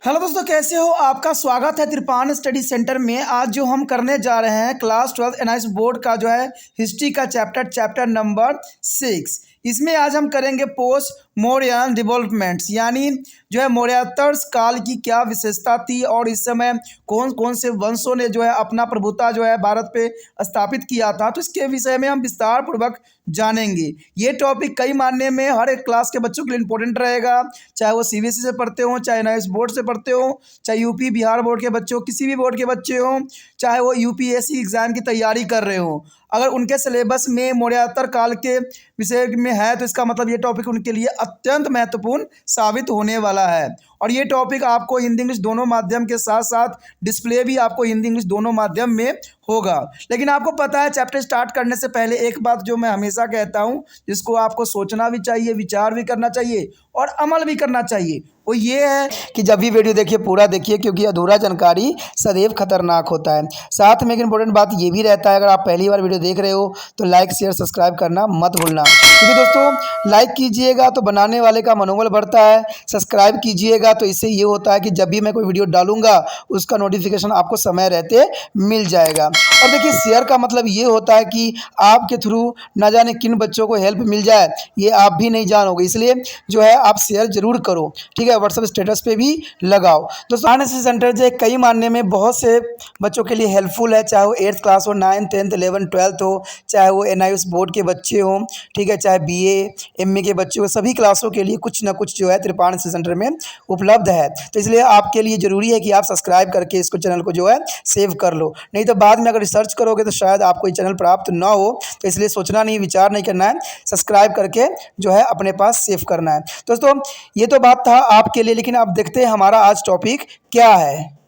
Hello दोस्तों, कैसे हो? आपका स्वागत है त्रिपान स्टडी सेंटर में। आज जो हम करने जा रहे हैं क्लास 12 एनआईएस बोर्ड का जो है हिस्ट्री का चैप्टर नंबर 6। इसमें आज हम करेंगे पोस्ट मौर्यन डेवलपमेंट्स, यानी जो है मौर्योत्तर काल की क्या विशेषता थी और इस समय कौन कौन से वंशों ने जो है अपना प्रभुता जो है भारत पे स्थापित किया था। तो इसके विषय में हम विस्तार पूर्वक जानेंगे। ये टॉपिक कई मानने में हर एक क्लास के बच्चों के लिए इंपॉर्टेंट रहेगा, चाहे वो सीबीएसई से पढ़ते हो, चाहे एनआईएस बोर्ड से पढ़ते हो, चाहे यूपी बिहार बोर्ड के बच्चे हो, किसी भी बोर्ड के बच्चे हो, चाहे वो यूपीएससी एग्जाम की तैयारी कर रहे हो। अगर उनके सिलेबस में मौर्योत्तर काल के विषय में है तो इसका मतलब ये टॉपिक उनके लिए अत्यंत महत्वपूर्ण साबित होने वाला है। और ये टॉपिक आपको हिंदी इंग्लिश दोनों माध्यम के साथ साथ डिस्प्ले भी आपको हिंदी इंग्लिश दोनों माध्यम में होगा। लेकिन आपको पता है, चैप्टर स्टार्ट करने से पहले एक बात जो मैं हमेशा कहता हूँ, जिसको आपको सोचना भी चाहिए, विचार भी करना चाहिए और अमल भी करना चाहिए, वो ये है कि जब भी वीडियो देखिए पूरा देखिए, क्योंकि अधूरा जानकारी सदैव खतरनाक होता है। साथ में एक इंपॉर्टेंट बात ये भी रहता है, अगर आप पहली बार वीडियो देख रहे हो तो लाइक शेयर सब्सक्राइब करना मत भूलना, क्योंकि दोस्तों लाइक कीजिएगा तो बनाने वाले का मनोबल बढ़ता है, सब्सक्राइब कीजिएगा तो इससे ये होता है कि जब भी मैं कोई वीडियो डालूंगा उसका नोटिफिकेशन आपको समय रहते मिल जाएगा। और देखिए, शेयर का मतलब ये होता है कि आपके थ्रू न जाने किन बच्चों को हेल्प मिल जाए, ये आप भी नहीं जानोगे, इसलिए जो है आप शेयर जरूर करो, ठीक है। व्हाट्सएप स्टेटस पे भी लगाओ। दोस्तों एनआईएस सेंटर जो है कई मानने में बहुत से बच्चों के लिए हेल्पफुल है, चाहे वो 8th क्लास हो, 9th 10th 11th 12th हो, चाहे वो एनआईएस बोर्ड के बच्चे हों, ठीक है, चाहे बीए एमए के बच्चे हो, सभी क्लासों के लिए कुछ ना कुछ जो है त्रिपान सेंटर में उपलब्ध है। तो इसलिए आपके लिए ज़रूरी है कि आप सब्सक्राइब करके इसको चैनल को जो है सेव कर लो, नहीं तो बाद में अगर रिसर्च करोगे तो शायद आपको ये चैनल प्राप्त ना हो। तो इसलिए सोचना नहीं, विचार नहीं करना है, सब्सक्राइब करके जो है अपने पास सेव करना है। दोस्तों ये तो बात था आपके लिए, लेकिन अब देखते हैं हमारा आज टॉपिक क्या है।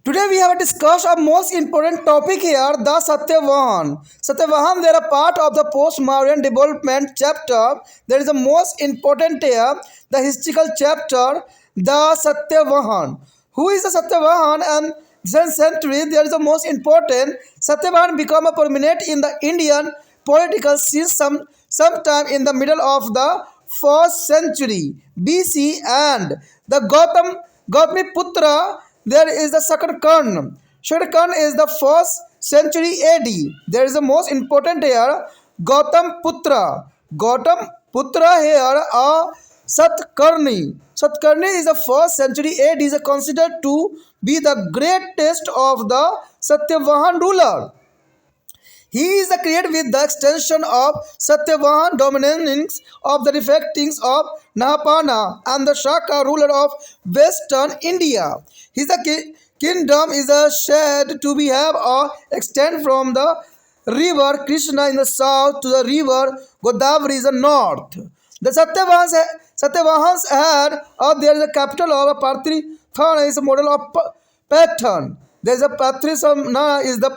Today we have discussed a most important topic here, the Satyavahan. Satyavahan, they are part of the post-Mauryan development chapter. There is the most important here, the historical chapter, the Satyavahan. Who is the Satyavahan? And this century, there is the most important. Satyavahan become a prominent in the Indian political scene sometime in the middle of the 1st century BC, and the Gautami Putra. There is the Sakarkan. Sakarkan is the 1st century AD. There is the most important here, Gautam Putra. Gautam Putra here are Satkarni. Satkarni is the 1st century AD, is considered to be the greatest of the Satyavahan ruler. He is created with the extension of Satyavahan dominance of the reflectings of Nahapana and the Shaka ruler of Western India. His kingdom is said to be have a extent from the river Krishna in the south to the river Godavari in the north. The Satyavahans had there is a capital of Parthipan is a model of Pathan. There is a Patrisam is the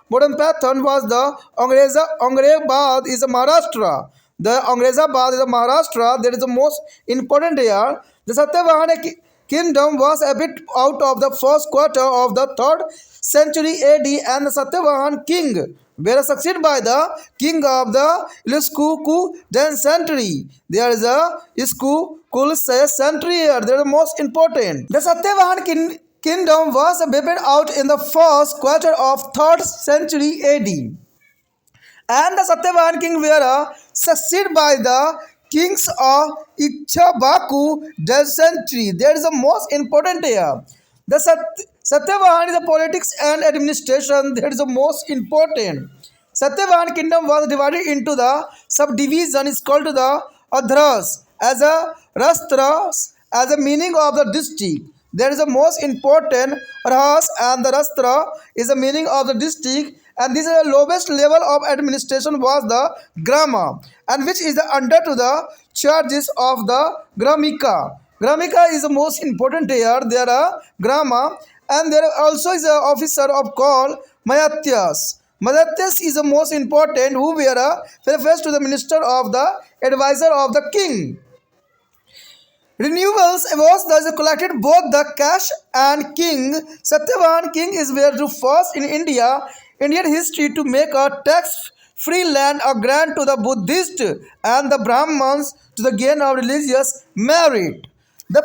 modern Pathan was the Aurangabad is a Maharashtra. The Aurangabad is a Maharashtra. There is the most important here. The Satyavahana kingdom was a bit out of the first quarter of the 3rd century AD, and the Satyavahan king were succeeded by the king of the Ilisku then century. There is a Isku Kul century here. They are the most important. The Satyavahan kingdom was wiped out in the first quarter of 3rd century AD, and the Satyavahan king were succeeded by the kings of Ichhabaku century. There is the most important here. The Satyavahan is the politics and administration. That is the most important. Satyavahan kingdom was divided into the subdivision is called the Adhras as a Rastras as the meaning of the district. There is the most important Rahas, and the Rastra is the meaning of the district, and this is the lowest level of administration was the Grama, and which is the under to the charges of the Gramika. Gramika is the most important here. There are Grama, and there also is an officer of called Mayatyas. Mayatyas is the most important, who were first to the minister of the advisor of the king. Renewals was thus collected both the cash and king. Satyavahan king is were the first in Indian history to make a tax-free land a grant to the Buddhist and the Brahmins to the gain of religious merit. The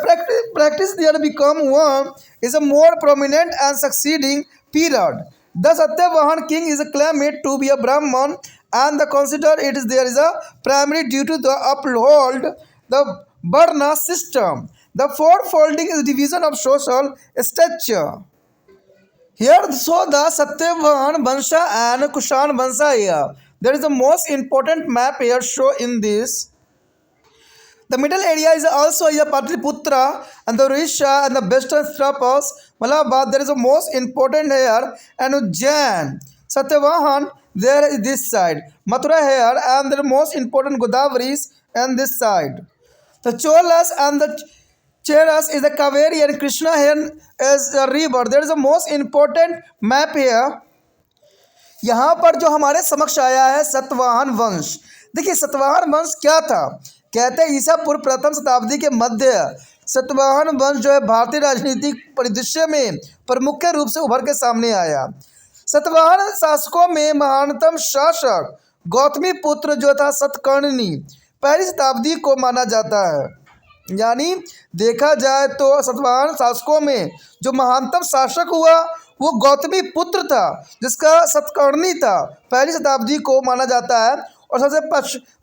practice there become one is a more prominent and succeeding period. The Satyavahan king is claimed to be a Brahman and the consider it is there is a primary duty to uphold the Varna system. The fourfolding is division of social stature. Here, so the Satyavahan Vansha and Kushan Vansha here. There is the most important map here show in this. The middle area is also a Patliputra and the Risha and the western Strapas. Malabad, there is the most important here and Ujjain. Satyavahan, there is this side. Mathura here and the most important Godavari is on this side. The Cholas and the Cheras is the Kaveri and Krishna here is a river. There is the most important map here. यहाँ पर जो हमारे समक्ष आया है सतवाहन वंश। देखिए सतवाहन वंश क्या था, कहते हैं ईसा पूर्व प्रथम शताब्दी के मध्य सतवाहन वंश जो है भारतीय राजनीतिक परिदृश्य में प्रमुख रूप से उभर के सामने आया। सतवाहन शासकों में महानतम शासक गौतमी पुत्र जो था सतकर्णी पहली शताब्दी को माना जाता है। यानी देखा जाए तो सतवाहन शासकों में जो महानतम शासक हुआ वो गौतमी पुत्र था जिसका सतकर्णी था, पहली शताब्दी को माना जाता है। और सबसे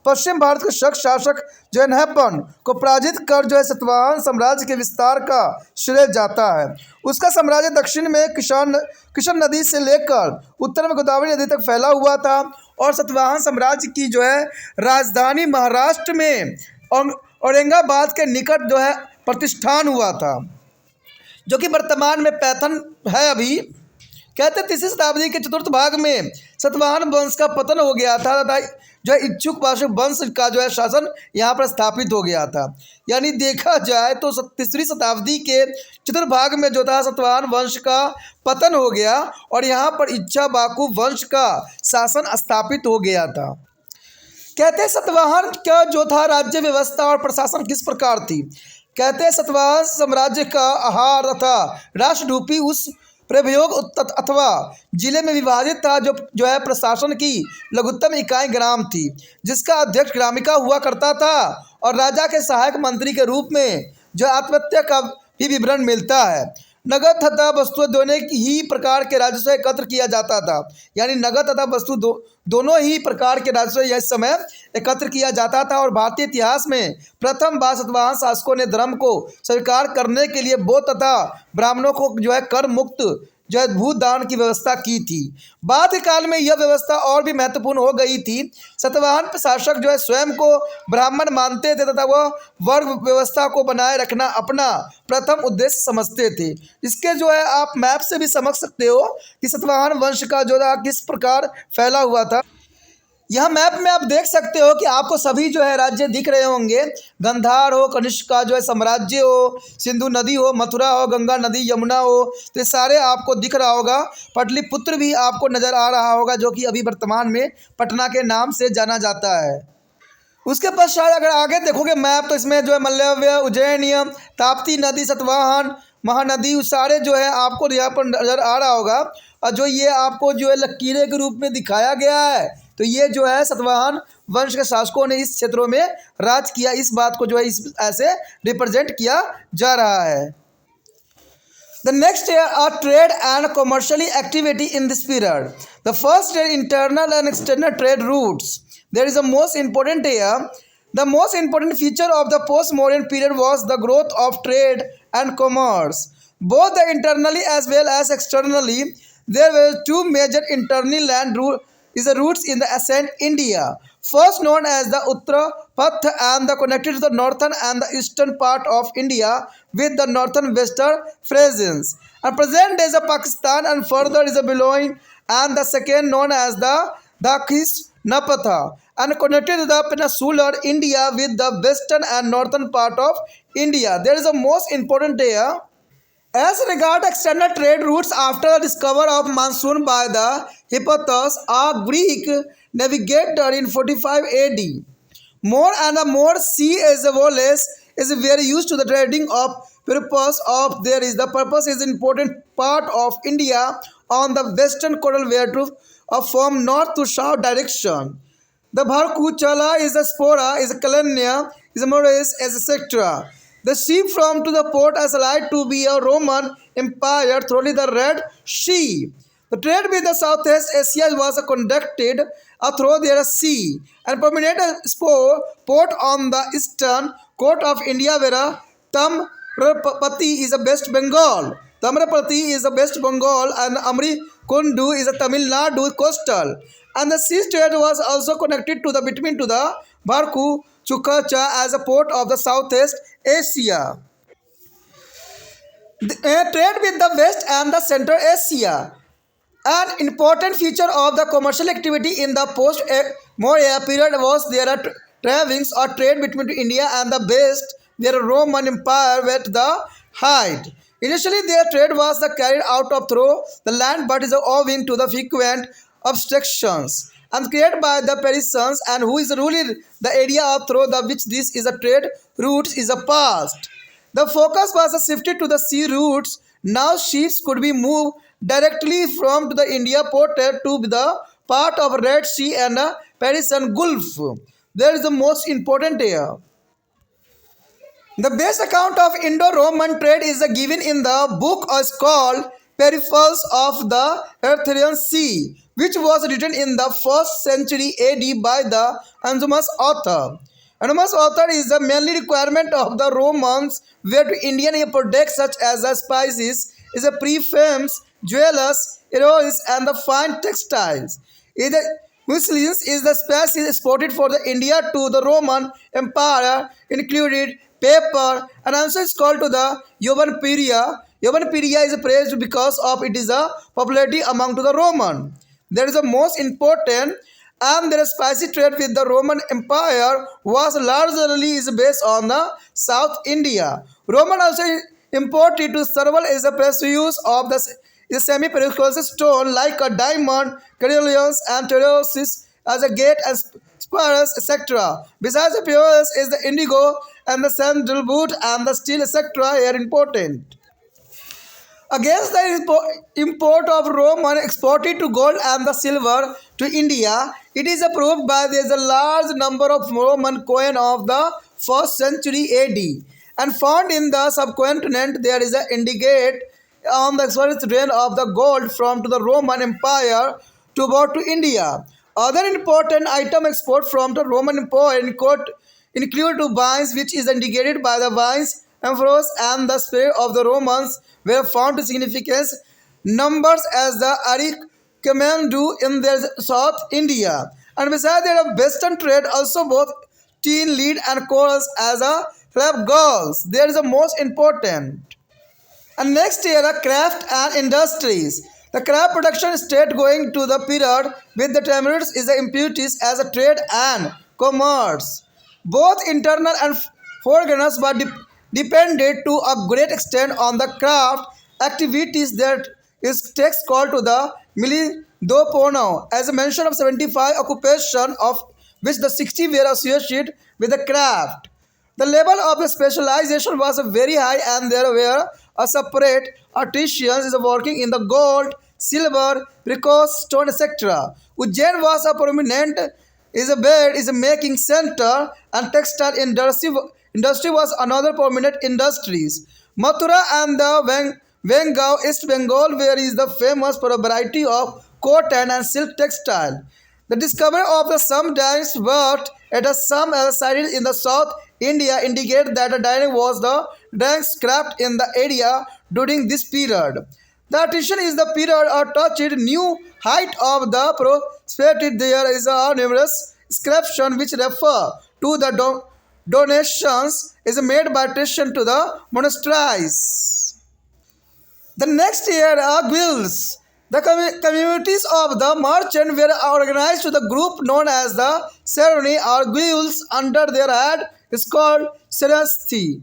पश्चिम भारत के शासक जो है नहपन को पराजित कर जो है सतवाहन साम्राज्य के विस्तार का श्रेय जाता है। उसका साम्राज्य दक्षिण में किशन नदी से लेकर उत्तर में गोदावरी नदी तक फैला हुआ था और सतवाहन साम्राज्य की जो है राजधानी महाराष्ट्र में औरंगाबाद के निकट जो है प्रतिष्ठान हुआ था, जो कि वर्तमान में पैथन है। अभी कहते तीसरी शताब्दी के चतुर्थ भाग में सतवाहन वंश का पतन हो गया था तथा जो है इच्छुक पाशक वंश का जो है शासन यहाँ पर स्थापित हो गया था। यानी देखा जाए तो तीसरी शताब्दी के चतुर्थ भाग में जो था सतवाहन वंश का पतन हो गया और यहाँ पर इच्छाबाकु वंश का शासन स्थापित हो गया था। कहते हैं सतवाहन का जो था राज्य व्यवस्था और प्रशासन किस प्रकार थी। कहते हैं सतवाहन साम्राज्य का आहार तथा राष्ट्ररूपी उस प्रयोग अथवा जिले में विभाजित था जो है प्रशासन की लघुत्तम इकाई ग्राम थी, जिसका अध्यक्ष ग्रामिका हुआ करता था और राजा के सहायक मंत्री के रूप में जो आत्महत्या का भी विवरण मिलता है। नगद तथा वस्तु दोनों ही प्रकार के राजस्व एकत्र किया जाता था। यानी नगद तथा वस्तु दोनों ही प्रकार के राजस्व इस समय एकत्र किया जाता था। और भारतीय इतिहास में प्रथम बार सतवाहन शासकों ने धर्म को स्वीकार करने के लिए बौद्ध तथा ब्राह्मणों को जो है कर मुक्त जो है भूदान की व्यवस्था की थी। बाद के काल में यह व्यवस्था और भी महत्वपूर्ण हो गई थी। सतवाहन शासक जो है स्वयं को ब्राह्मण मानते थे तथा वह वर्ग व्यवस्था को बनाए रखना अपना प्रथम उद्देश्य समझते थे। इसके जो है आप मैप से भी समझ सकते हो कि सतवाहन वंश का जो था किस प्रकार फैला हुआ था। यह मैप में आप देख सकते हो कि आपको सभी जो है राज्य दिख रहे होंगे। गंधार हो, कनिष्क का जो है साम्राज्य हो, सिंधु नदी हो, मथुरा हो, गंगा नदी, यमुना हो, तो ये सारे आपको दिख रहा होगा। पाटलिपुत्र भी आपको नज़र आ रहा होगा जो कि अभी वर्तमान में पटना के नाम से जाना जाता है। उसके पश्चात अगर आगे देखोगे मैप तो इसमें जो है मल्लव्य, उज्जैन, ताप्ती नदी, सतवाहन महानदी सारे जो है आपको यहाँ पर नज़र आ रहा होगा। और जो ये आपको जो है लकीरें के रूप में दिखाया गया है तो ये जो है सतवाहन वंश के शासकों ने इस क्षेत्रों में राज किया। इस बात को जो है इस ऐसे रिप्रेजेंट किया जा रहा है। The next are trade and commercially activity in this period. The first are internal and external trade routes. There is a most important here. The most important feature of the post-modern period was the growth of trade and commerce. Both the internally as well as externally, there were two major internal land routes in the ancient India. First known as the Uttara Path and the connected to the northern and the eastern part of India with the northern western phrases. And present is Pakistan and further is Beloin, and the second known as the Dakhishnapatha and connected to the peninsular India with the western and northern part of India. There is a most important here. As regard external trade routes, after the discovery of monsoon by the Hippothous, a Greek navigator in 45 AD, more and more sea as well as is very used to the trading of purpose of there is the purpose is important part of India on the western coastal way from north to south direction. The Bharkuchala is the Spora, is a Kalanya, is a Moris, etc. The sea from to the port as allied to be a Roman Empire through the Red Sea. The trade with the Southeast Asia was conducted through their sea and permanent port on the eastern coast of India where Tamrapati is the West Bengal. Tamrapati is the West Bengal and Amri Kundu is the Tamil Nadu coastal. And the sea trade was also connected to the between to the Barku Chukacha as a port of the Southeast Asia. Trade with the West and the Central Asia. An important feature of the commercial activity in the post-Maurya period was their travings or trade between India and the West, where Roman Empire were at the height. Initially, their trade was carried out of through the land, but is owing to the frequent obstructions and created by the Parisians and who is ruling the area of through the which this is a trade routes is a past. The focus was shifted to the sea routes. Now ships could be moved directly from the India port to the part of Red Sea and Persian Gulf. There is the most important here. The best account of Indo-Roman trade is given in the book called Peripheries of the Erythraean Sea, which was written in the 1st century AD by the Anonymous author. Anonymous author is the mainly requirement of the Romans were to Indian products such as the spices, is a perfumes, jewelers, heroes, and the fine textiles. Either muslins is the spices exported for the India to the Roman Empire, included paper, and also is called to the Yovanpedia. Yovanpedia is praised because of it is a popularity among to the Roman. That is the most important, and their spicy trade with the Roman Empire was largely is based on the South India. Roman also imported to several is the precious of the semi-precious stone like a diamond, carnelians, and terrosis as a gate and spurs, etc. Besides the purest is the indigo and the sandalwood and the steel, etc. are important. Against the import of Roman exported to gold and the silver to India, it is approved by there is a large number of Roman coin of the 1st century AD and found in the subcontinent. There is an indicate on the train of the gold from to the Roman Empire to brought to India. Other important item export from the Roman Empire include to vines, which is indicated by the vines, amphros, and the spear of the Romans were found to significance numbers as the Arik Kamandu in their South India. And besides their western trade, also both tin, lead, and corals as a flap girls. There is the most important. And next year, the craft and industries. The craft production state going to the period with the terminals is the impurities as a trade and commerce. Both internal and foreigners were depended to a great extent on the craft activities that is text called to the Milidopono. As a mention of 75 occupation of which the 60 were associated with the craft. The level of the specialization was very high and there were a separate artisans is working in the gold, silver, precocious stone, etc. Ujjain was a prominent is a bed is a making center and textile industry was another prominent industries. Mathura and the Bengal, East Bengal, where is the famous for a variety of cotton and silk textile. The discovery of the some dyeings worked at a some sites in the South India indicate that a dyeing was the dyeing scrapped in the area during this period. The attrition is the period or touched new height of the prosperity. There is a numerous inscription which refer to the donations is made by attrition to the monasteries. The next year are guilds. The communities of the merchant were organized to the group known as the ceremony or guilds under their head is called Serasti.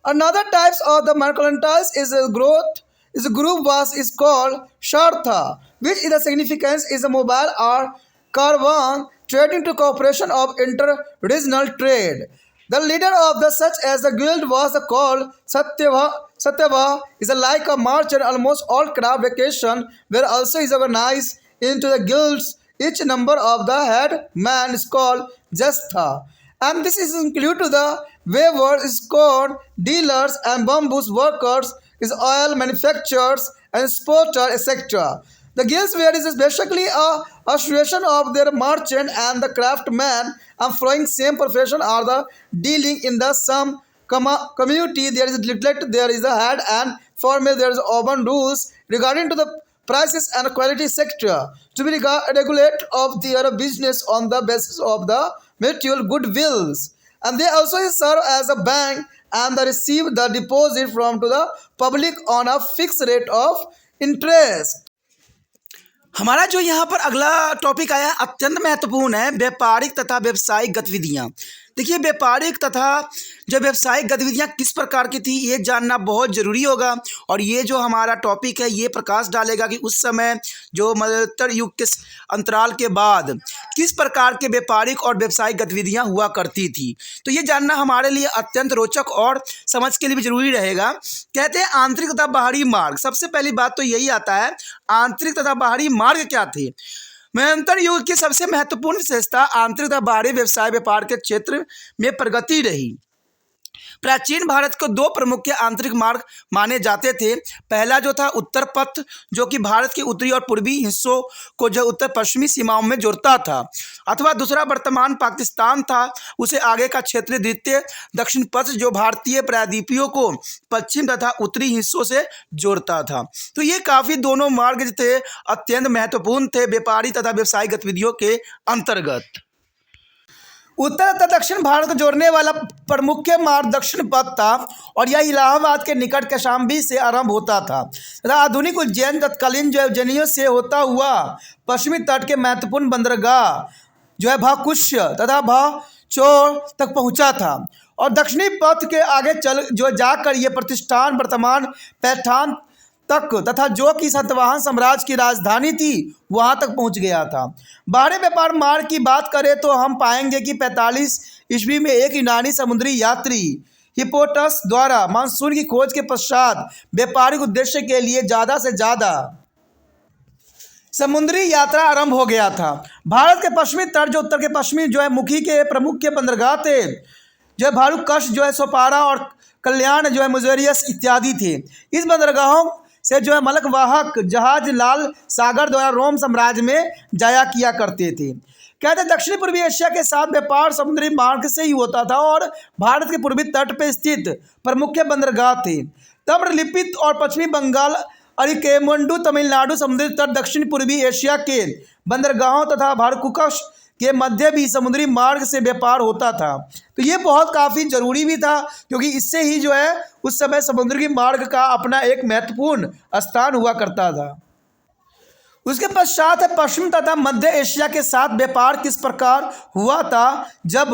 Another types of the mercantile is a growth is a group was is called Shartha, which is the significance is a mobile or caravan trading to cooperation of inter-regional trade. The leader of the such as the guild was called Satyava. Satyava is like a merchant. Almost all craft vacation were also is organized into the guilds. Each number of the head man is called Jastha. and this is include to the weavers, corn dealers, and bamboo workers, is oil manufacturers and exporter, etc. The guildsware is basically a association of their merchant and the craftsman, and following same profession are the dealing in the some community. There is neglect, there is a head and formal, there is open rules regarding to the prices and quality sector to be regulate of their business on the basis of the material goodwills, and they also serve as a bank and they receive the deposit from to the public on a fixed rate of interest. हमारा जो यहाँ पर अगला topic आया है अत्यंत महत्वपूर्ण है, व्यापारिक तथा व्यावसायिक गतिविधियाँ। देखिए व्यापारिक तथा जो व्यावसायिक गतिविधियाँ किस प्रकार की थी ये जानना बहुत ज़रूरी होगा, और ये जो हमारा टॉपिक है ये प्रकाश डालेगा कि उस समय जो मध्योत्तर युग के अंतराल के बाद किस प्रकार के व्यापारिक और व्यावसायिक गतिविधियाँ हुआ करती थी। तो ये जानना हमारे लिए अत्यंत रोचक और समझ के लिए भी जरूरी रहेगा। कहते हैं आंतरिक तथा बाहरी मार्ग। सबसे पहली बात तो यही आता है, आंतरिक तथा बाहरी मार्ग क्या थे। मध्योत्तर युग की सबसे महत्वपूर्ण विशेषता आंतरिक तथा बाहरी व्यवसाय व्यापार के क्षेत्र में प्रगति रही। प्राचीन भारत को दो प्रमुख आंतरिक मार्ग माने जाते थे। पहला जो था उत्तर पथ, जो कि भारत के उत्तरी और पूर्वी हिस्सों को जो उत्तर पश्चिमी सीमाओं में जोड़ता था, अथवा दूसरा वर्तमान पाकिस्तान था, उसे आगे का क्षेत्र द्वितीय दक्षिण पथ, जो भारतीय प्रायद्वीपीय को पश्चिम तथा उत्तरी हिस्सों से जोड़ता था। तो ये काफ़ी दोनों मार्ग थे अत्यंत महत्वपूर्ण थे व्यापारी तथा व्यवसायिक गतिविधियों के अंतर्गत। उत्तर तथा दक्षिण भारत को जोड़ने वाला प्रमुख मार्ग दक्षिण पथ था, और यह इलाहाबाद के निकट कौशाम्बी से आरंभ होता था तथा आधुनिक उज्जैन तत्कालीन जो उज्जैनियों से होता हुआ पश्चिमी तट के महत्वपूर्ण बंदरगाह जो है भाकुष्य तथा भाचौर तक पहुंचा था, और दक्षिणी पथ के आगे चल जो जाकर ये प्रतिष्ठान वर्तमान पैठान तक तथा जो कि सातवाहन साम्राज्य की राजधानी थी वहां तक पहुंच गया था। बाहरी व्यापार मार्ग की बात करें तो हम पाएंगे कि 45 ईस्वी में एक यूनानी समुद्री यात्री हिप्पोटस द्वारा मानसून की खोज के पश्चात व्यापारिक उद्देश्य के लिए ज़्यादा से ज़्यादा समुद्री यात्रा आरंभ हो गया था। भारत के पश्चिमी तट जो उत्तर के पश्चिमी जो है मुखी के प्रमुख के बंदरगाह थे, जो है भारूकश जो है सोपारा और कल्याण जो है मुजेरियस इत्यादि थे। इस बंदरगाहों से जो है मलक वाहक जहाज लाल सागर द्वारा रोम साम्राज्य में जाया किया करते थे। कहते दक्षिणी पूर्वी एशिया के साथ व्यापार समुद्री मार्ग से ही होता था, और भारत के पूर्वी तट पर स्थित प्रमुख बंदरगाह थे ताम्रलिप्त और पश्चिमी बंगाल अरिकेमुंडू तमिलनाडु समुद्री तट दक्षिण पूर्वी एशिया के बंदरगाहों तथा भारूकश के मध्य भी समुद्री मार्ग से व्यापार होता था। तो ये बहुत काफ़ी ज़रूरी भी था, क्योंकि इससे ही जो है उस समय समुद्री मार्ग का अपना एक महत्वपूर्ण स्थान हुआ करता था। उसके पश्चात है पश्चिम तथा मध्य एशिया के साथ व्यापार किस प्रकार हुआ था जब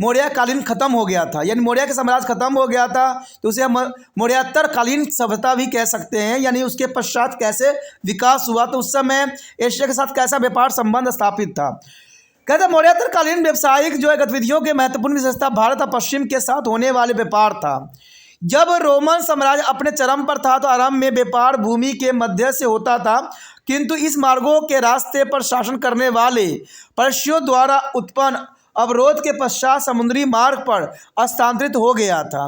मौर्य कालीन खत्म हो गया था, यानी मौर्य का साम्राज्य खत्म हो गया था, तो उसे हम मौर्योत्तर कालीन सभ्यता भी कह सकते हैं। यानी उसके पश्चात कैसे विकास हुआ, तो उस समय एशिया के साथ कैसा व्यापार संबंध स्थापित था। कहते मौर्योत्तर कालीन व्यावसायिक जो है गतिविधियों के महत्वपूर्ण विशेषता भारत और पश्चिम के साथ होने वाले व्यापार था। जब रोमन साम्राज्य अपने चरम पर था तो आरंभ में व्यापार भूमि के मध्य से होता था, किंतु इस मार्गों के रास्ते पर शासन करने वाले पर्शियों द्वारा उत्पन्न अवरोध के पश्चात समुद्री मार्ग पर स्थानांतरित हो गया था।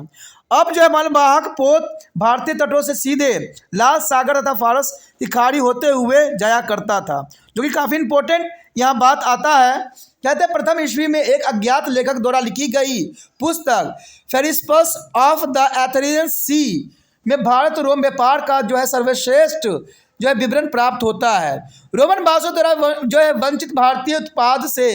अब जो है मालवाहक पोत भारतीय तटों से सीधे लाल सागर तथा फारस की खाड़ी होते हुए जाया करता था, जो कि काफ़ी इंपॉर्टेंट यहाँ बात आता है। कहते प्रथम ईस्वी में एक अज्ञात लेखक द्वारा लिखी गई पुस्तक फेरिस्पस ऑफ द एथेरियन सी में भारत रोम व्यापार का जो है सर्वश्रेष्ठ जो है विवरण प्राप्त होता है। रोमन बादशाह द्वारा जो है वंचित भारतीय उत्पाद से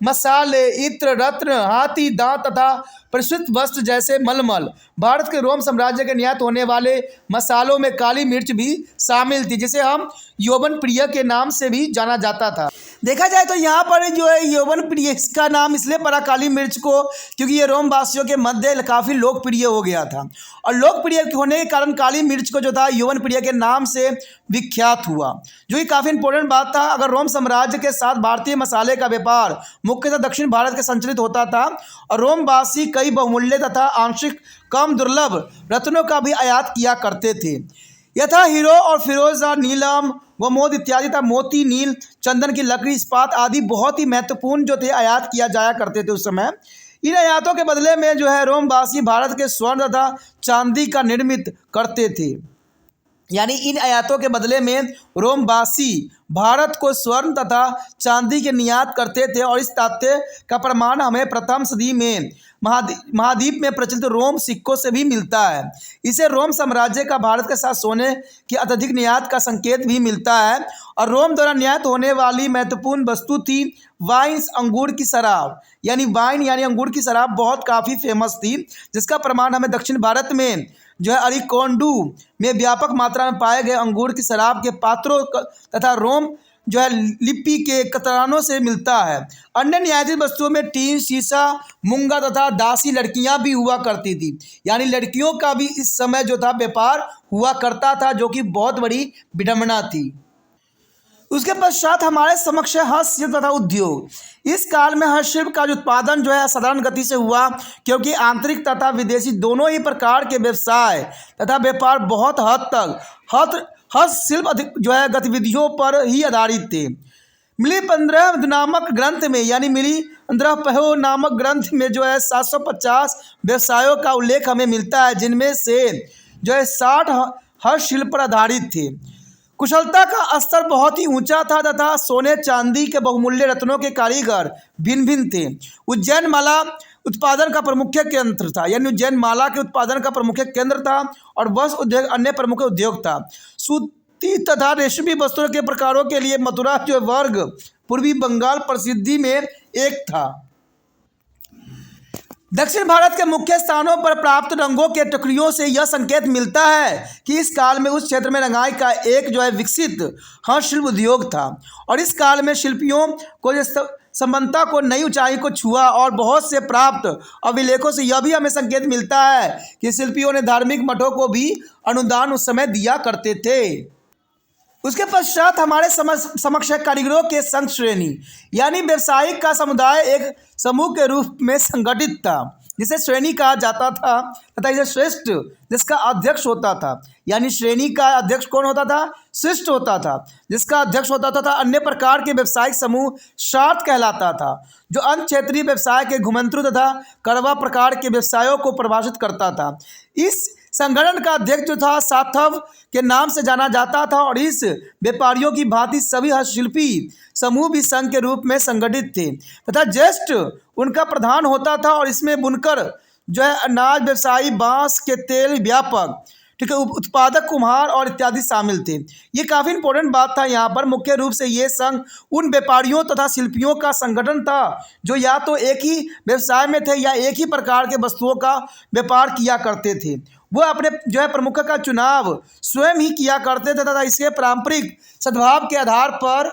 मसाले, इत्र, रत्न, हाथी दांत तथा प्रशुद्ध वस्त्र जैसे मलमल, भारत के रोम साम्राज्य के निर्यात होने वाले मसालों में काली मिर्च भी शामिल थी, जिसे हम यौवन प्रिय के नाम से भी जाना जाता था। देखा जाए तो यहाँ पर जो है यौवन प्रिय इसका नाम इसलिए पड़ा काली मिर्च को, क्योंकि ये रोम वासियों के मध्य काफ़ी लोकप्रिय हो गया था, और लोकप्रिय होने के कारण काली मिर्च को जो था यौवन प्रिय के नाम से विख्यात हुआ, जो कि काफ़ी इंपॉर्टेंट बात था। अगर रोम साम्राज्य के साथ भारतीय मसाले का व्यापार मुख्यतः दक्षिण भारत के संचालित होता था, और रोमवासी कई बहुमूल्य तथा आंशिक कम दुर्लभ रत्नों का भी आयात किया करते थे, यथा हीरो और फिरोजा, नीलम व मोद इत्यादि था। मोती, नील, चंदन की लकड़ी, इस्पात आदि बहुत ही महत्वपूर्ण जो थे आयात किया जाया करते थे उस समय। इन आयातों के बदले में जो है रोमवासी भारत के स्वर्ण तथा चांदी का निर्मित करते थे। यानी इन आयातों के बदले में रोमवासी भारत को स्वर्ण तथा चांदी के निर्यात करते थे और इस तथ्य का प्रमाण हमें प्रथम सदी में महाद्वीप में प्रचलित रोम सिक्कों से भी मिलता है। इसे रोम साम्राज्य का भारत के साथ सोने के अत्यधिक निर्यात का संकेत भी मिलता है। और रोम द्वारा निर्यात होने वाली महत्वपूर्ण वस्तु थी वाइन्स, अंगूर की शराब। यानी वाइन यानी अंगूर की शराब बहुत काफ़ी फेमस थी, जिसका प्रमाण हमें दक्षिण भारत में जो है अरिकोंडू में व्यापक मात्रा में पाए गए अंगूर की शराब के पात्रों तथा रोम जो है लिपि के कतरानों से मिलता है। अन्य न्यायाधीश वस्तुओं में टीन, शीशा, मूंगा तथा दासी लड़कियां भी हुआ करती थी। यानी लड़कियों का भी इस समय जो था व्यापार हुआ करता था, जो कि बहुत बड़ी विडंबना थी। उसके पश्चात हमारे समक्ष है हस्तशिल्प तथा उद्योग। इस काल में हस्तशिल्प का जो उत्पादन जो है साधारण गति से हुआ, क्योंकि आंतरिक तथा विदेशी दोनों ही प्रकार के व्यवसाय तथा व्यापार बहुत हद तक हस्तशिल्प अधिक जो है गतिविधियों पर ही आधारित थे। मिली 15 नामक ग्रंथ में यानी मिली 15 नामक ग्रंथ में जो है 750 व्यवसायों का उल्लेख हमें मिलता है, जिनमें से जो है 60 हस्तशिल्प पर आधारित थे। कुशलता का स्तर बहुत ही ऊंचा था तथा सोने चांदी के बहुमूल्य रत्नों के कारीगर भिन्न भिन्न थे। उज्जैन माला उत्पादन का प्रमुख केंद्र था। यानी उज्जैन माला के उत्पादन का प्रमुख केंद्र था और वस्त्र उद्योग अन्य प्रमुख उद्योग था। सूती तथा रेशमी वस्त्रों के प्रकारों के लिए मथुरा जो वर्ग पूर्वी बंगाल प्रसिद्धि में एक था। दक्षिण भारत के मुख्य स्थानों पर प्राप्त रंगों के टुकड़ियों से यह संकेत मिलता है कि इस काल में उस क्षेत्र में रंगाई का एक जो है विकसित हस्तशिल्प उद्योग था और इस काल में शिल्पियों को संबंधता को नई ऊंचाई को छुआ। और बहुत से प्राप्त अभिलेखों से यह भी हमें संकेत मिलता है कि शिल्पियों ने धार्मिक मठों को भी अनुदान उस समय दिया करते थे। उसके पश्चात हमारे समक्ष कारीगरों के संघ श्रेणी। यानी व्यवसायिक का समुदाय एक समूह के रूप में संगठित था, जिसे श्रेणी कहा जाता था तथा इसे श्रेष्ठ जिसका अध्यक्ष होता था। यानी श्रेणी का अध्यक्ष कौन होता था? श्रेष्ठ होता था, जिसका अध्यक्ष होता था। अन्य प्रकार के व्यवसायिक समूह शार्थ कहलाता था, जो अन्य क्षेत्रीय व्यवसाय के घुमंतरू तथा कड़वा प्रकार के व्यवसायों को परिभाषित करता था। इस संगठन का अध्यक्ष जो था साथव के नाम से जाना जाता था और इस व्यापारियों की भांति सभी हस्तशिल्पी समूह भी संघ के रूप में संगठित थे तथा ज्येष्ठ उनका प्रधान होता था। और इसमें बुनकर जो है अनाज व्यवसायी, बांस के तेल व्यापक, ठीक है, उत्पादक, कुम्हार और इत्यादि शामिल थे। ये काफ़ी इंपॉर्टेंट बात था यहाँ पर। मुख्य रूप से ये संघ उन व्यापारियों तथा शिल्पियों का संगठन था जो या तो एक ही व्यवसाय में थे या एक ही प्रकार के वस्तुओं का व्यापार किया करते थे। वो अपने जो है प्रमुख का चुनाव स्वयं ही किया करते थे तथा इसके पारंपरिक सद्भाव के आधार पर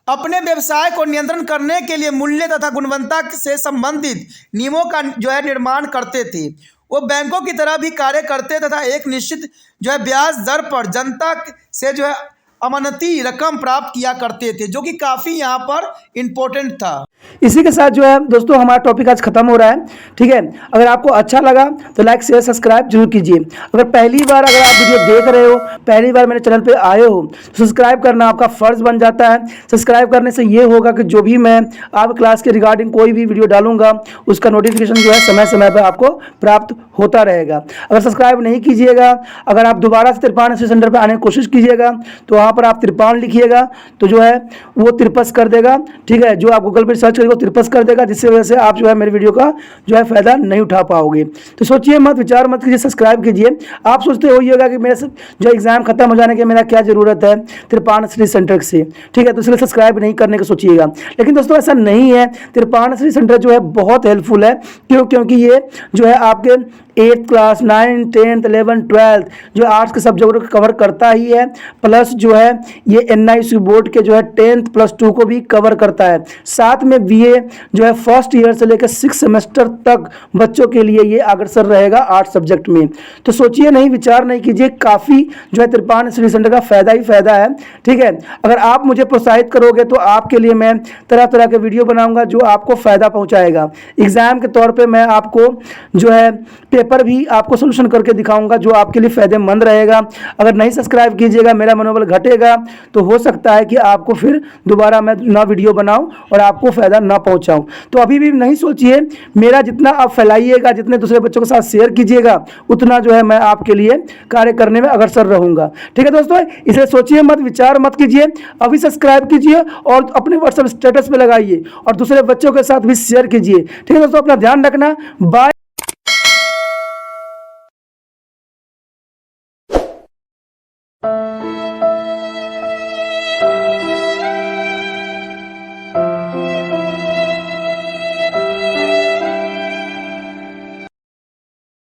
अपने व्यवसाय को नियंत्रण करने के लिए मूल्य तथा गुणवत्ता से संबंधित नियमों का जो है निर्माण करते थे। वो बैंकों की तरह भी कार्य करते तथा एक निश्चित जो है ब्याज दर पर जनता से जो है अमानती रकम प्राप्त किया करते थे, जो कि काफ़ी यहाँ पर इम्पोर्टेंट था। इसी के साथ जो है दोस्तों हमारा टॉपिक आज खत्म हो रहा है। ठीक है, अगर आपको अच्छा लगा तो लाइक शेयर सब्सक्राइब जरूर कीजिए। अगर पहली बार अगर आप वीडियो देख रहे हो, पहली बार मेरे चैनल पे आए हो, तो सब्सक्राइब करना आपका फ़र्ज़ बन जाता है। सब्सक्राइब करने से ये होगा कि जो भी मैं आप क्लास के रिगार्डिंग कोई भी वीडियो डालूंगा उसका नोटिफिकेशन जो है समय समय पर आपको प्राप्त होता रहेगा। अगर सब्सक्राइब नहीं कीजिएगा, अगर आप दोबारा से तिरपान सेंटर पर आने की कोशिश कीजिएगा तो वहाँ पर आप तिरपान लिखिएगा तो जो है वो तिरपस कर देगा। ठीक है, जो आप गूगल पर सर्च करेगा तिरपस कर देगा, जिससे वजह से आप जो है मेरे वीडियो का जो है फायदा नहीं उठा पाओगे। तो सोचिए मत, विचार मत कीजिए, सब्सक्राइब कीजिए। आप सोचते होइएगा कि मेरे जो एग्जाम खत्म हो जाने के मेरा क्या जरूरत है तिरपान स्टडी सेंटर से। ठीक है, तो इसलिए सब्सक्राइब नहीं करने का सोचिएगा, लेकिन दोस्तों ऐसा नहीं है। तिरपान स्टडी सेंटर जो है बहुत हेल्पफुल है। क्योंकि ये जो है आपके 8th class, 9th, 10th, 11th, 12th जो आर्ट्स के सब्जेक्ट को कवर करता ही है, प्लस जो है ये NIC बोर्ड के जो है 10th प्लस 2 को भी कवर करता है। साथ में BA जो है फर्स्ट ईयर से लेकर 6 सेमेस्टर तक बच्चों के लिए ये अग्रसर रहेगा आर्ट्स सब्जेक्ट में। तो सोचिए नहीं, विचार नहीं कीजिए, काफ़ी जो है तिरपान स्टडी सेंटर का फ़ायदा ही फ़ायदा है। ठीक है, अगर आप मुझे प्रोत्साहित करोगे तो आपके लिए मैं तरह तरह के वीडियो बनाऊंगा जो आपको फ़ायदा पहुँचाएगा। एग्ज़ाम के तौर पर मैं आपको जो है पेपर पर भी आपको सोल्यूशन करके दिखाऊंगा जो आपके लिए फ़ायदेमंद रहेगा। अगर नहीं सब्सक्राइब कीजिएगा, मेरा मनोबल घटेगा, तो हो सकता है कि आपको फिर दोबारा मैं ना वीडियो बनाऊं और आपको फ़ायदा ना पहुंचाऊं। तो अभी भी नहीं सोचिए, मेरा जितना आप फैलाइएगा, जितने दूसरे बच्चों के साथ शेयर कीजिएगा, उतना जो है मैं आपके लिए कार्य करने में अग्रसर रहूंगा। ठीक है दोस्तों, इसलिए सोचिए मत, विचार मत कीजिए, अभी सब्सक्राइब कीजिए और अपने व्हाट्सएप स्टेटस पे लगाइए और दूसरे बच्चों के साथ भी शेयर कीजिए। ठीक है दोस्तों, अपना ध्यान रखना। बाय।